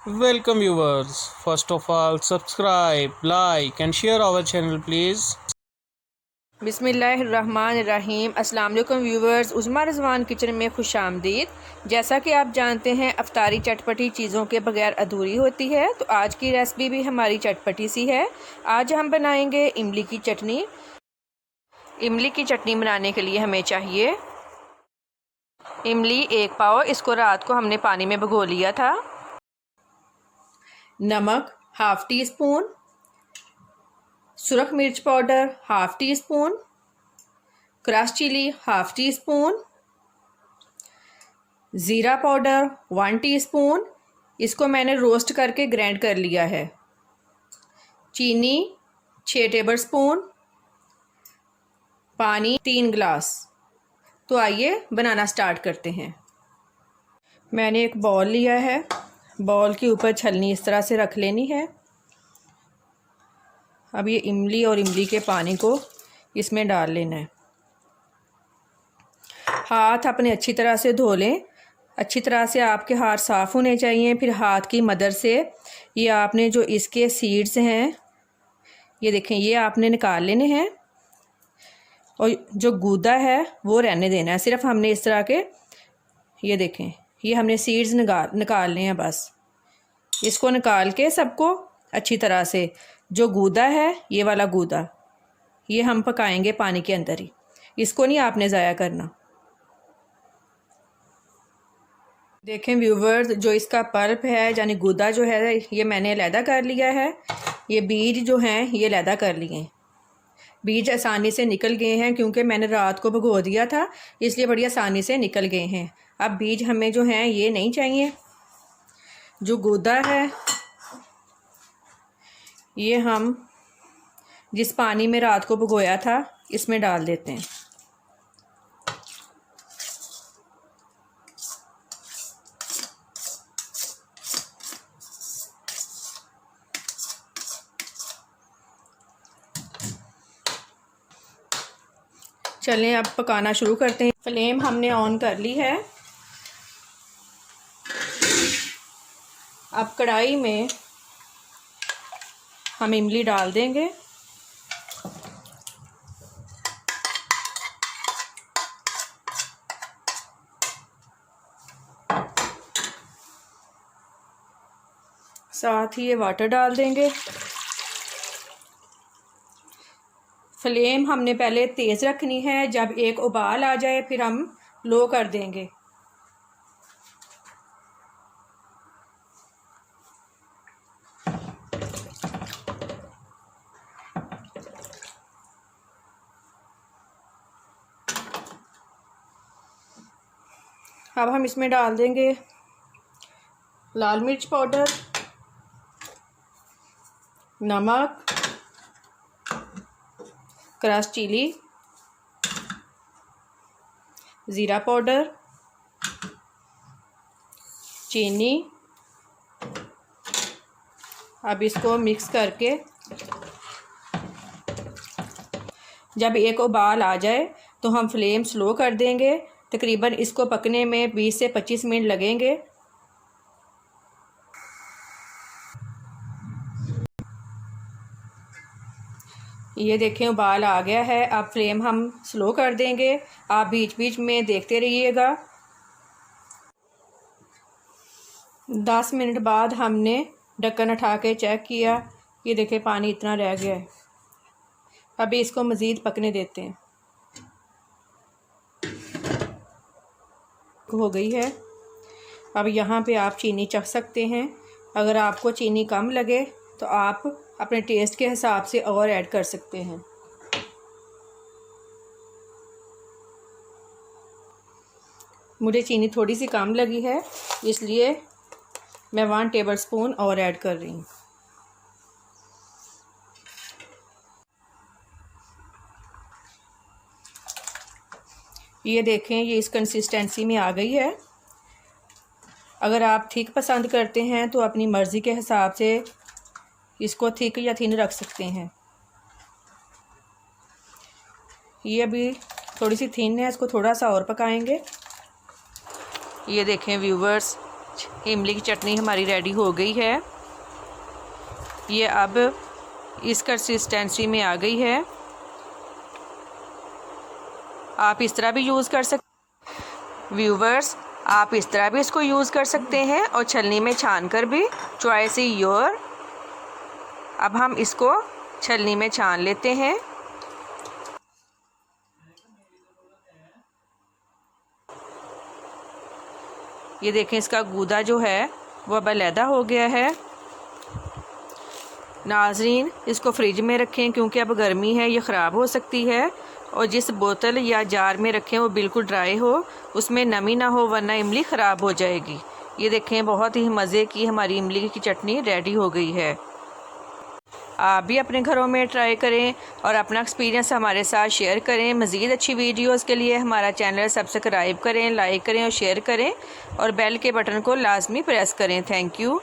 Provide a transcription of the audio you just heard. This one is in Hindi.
Welcome viewers. First of all, subscribe, like and share our channel please. बिस्मिल्लाहिर्रहमानिर्रहीम। अस्सलाम वालेकुम व्यूवर्स, उज़्मा रिज़वान किचन में खुश आमदीद। जैसा कि आप जानते हैं अफ्तारी चटपटी चीज़ों के बगैर अधूरी होती है, तो आज की रेसिपी भी हमारी चटपटी सी है। आज हम बनाएंगे इमली की चटनी। इमली की चटनी बनाने के लिए हमें चाहिए इमली 1 पाव। इसको रात को हमने पानी में भिगो लिया था। नमक हाफ़ टी स्पून, सुरख मिर्च powder half teaspoon, crush chilli half teaspoon, ज़ीरा पाउडर 1 टीस्पून। इसको मैंने रोस्ट करके ग्राइंड कर लिया है। चीनी 6 टेबल स्पून, पानी 3 गिलास। तो आइए बनाना स्टार्ट करते हैं। मैंने एक बाउल लिया है। बाउल के ऊपर छलनी इस तरह से रख लेनी है। अब ये इमली और इमली के पानी को इसमें डाल लेना है। हाथ अपने अच्छी तरह से धो लें। अच्छी तरह से आपके हाथ साफ़ होने चाहिए। फिर हाथ की मदद से ये आपने जो इसके सीड्स हैं, ये देखें, ये आपने निकाल लेने हैं और जो गूदा है वो रहने देना है। सिर्फ हमने इस तरह के, ये देखें, ये हमने सीड्स निकालने हैं बस। इसको निकाल के सबको अच्छी तरह से, जो गूदा है ये वाला गूदा, ये हम पकाएंगे पानी के अंदर ही। इसको नहीं आपने ज़ाया करना। देखें व्यूवर्स, जो इसका पल्प है यानी गूदा जो है, ये मैंने अलहदा कर लिया है। ये बीज जो हैं ये अलहदा कर लिए हैं। बीज आसानी से निकल गए हैं क्योंकि मैंने रात को भिगो दिया था, इसलिए बड़ी आसानी से निकल गए हैं। अब बीज हमें जो हैं ये नहीं चाहिए। जो गूदा है ये हम जिस पानी में रात को भिगोया था इसमें डाल देते हैं। चलें अब पकाना शुरू करते हैं। फ्लेम हमने ऑन कर ली है। अब कढ़ाई में हम इमली डाल देंगे। साथ ही ये वाटर डाल देंगे। फ्लेम हमने पहले तेज़ रखनी है। जब एक उबाल आ जाए फिर हम लो कर देंगे। अब हम इसमें डाल देंगे लाल मिर्च पाउडर, नमक, क्रश चिली, ज़ीरा पाउडर, चीनी। अब इसको मिक्स करके जब एक उबाल आ जाए तो हम फ्लेम स्लो कर देंगे। तकरीबन इसको पकने में 20 से 25 मिनट लगेंगे। ये देखें उबाल आ गया है। अब फ्लेम हम स्लो कर देंगे। आप बीच बीच में देखते रहिएगा। 10 मिनट बाद हमने ढक्कन उठा के चेक किया। ये देखें पानी इतना रह गया है। अभी इसको मज़ीद पकने देते हैं। हो गई है। अब यहाँ पे आप चीनी चख सकते हैं। अगर आपको चीनी कम लगे तो आप अपने टेस्ट के हिसाब से और ऐड कर सकते हैं। मुझे चीनी थोड़ी सी कम लगी है, इसलिए मैं 1 टेबल स्पून और ऐड कर रही हूँ। ये देखें, ये इस कंसिस्टेंसी में आ गई है। अगर आप थिक पसंद करते हैं तो अपनी मर्ज़ी के हिसाब से इसको थिक या थिन रख सकते हैं। ये अभी थोड़ी सी थिन है, इसको थोड़ा सा और पकाएंगे। ये देखें व्यूवर्स, इमली की चटनी हमारी रेडी हो गई है। ये अब इस कंसिस्टेंसी में आ गई है। आप इस तरह भी यूज़ कर सकते व्यूवर्स, आप इस तरह भी इसको यूज़ कर सकते हैं और छलनी में छान कर भी। Choice is your. अब हम इसको छलनी में छान लेते हैं। ये देखें, इसका गूदा जो है वो अब अलहदा हो गया है। नाज़रीन, इसको फ्रिज में रखें क्योंकि अब गर्मी है, ये ख़राब हो सकती है। और जिस बोतल या जार में रखें वो बिल्कुल ड्राई हो, उसमें नमी ना हो, वरना इमली ख़राब हो जाएगी। ये देखें, बहुत ही मज़े की हमारी इमली की चटनी रेडी हो गई है। आप भी अपने घरों में ट्राई करें और अपना एक्सपीरियंस हमारे साथ शेयर करें। मज़ीद अच्छी वीडियोस के लिए हमारा चैनल सब्सक्राइब करें, लाइक करें और शेयर करें और बेल के बटन को लाजमी प्रेस करें। Thank you.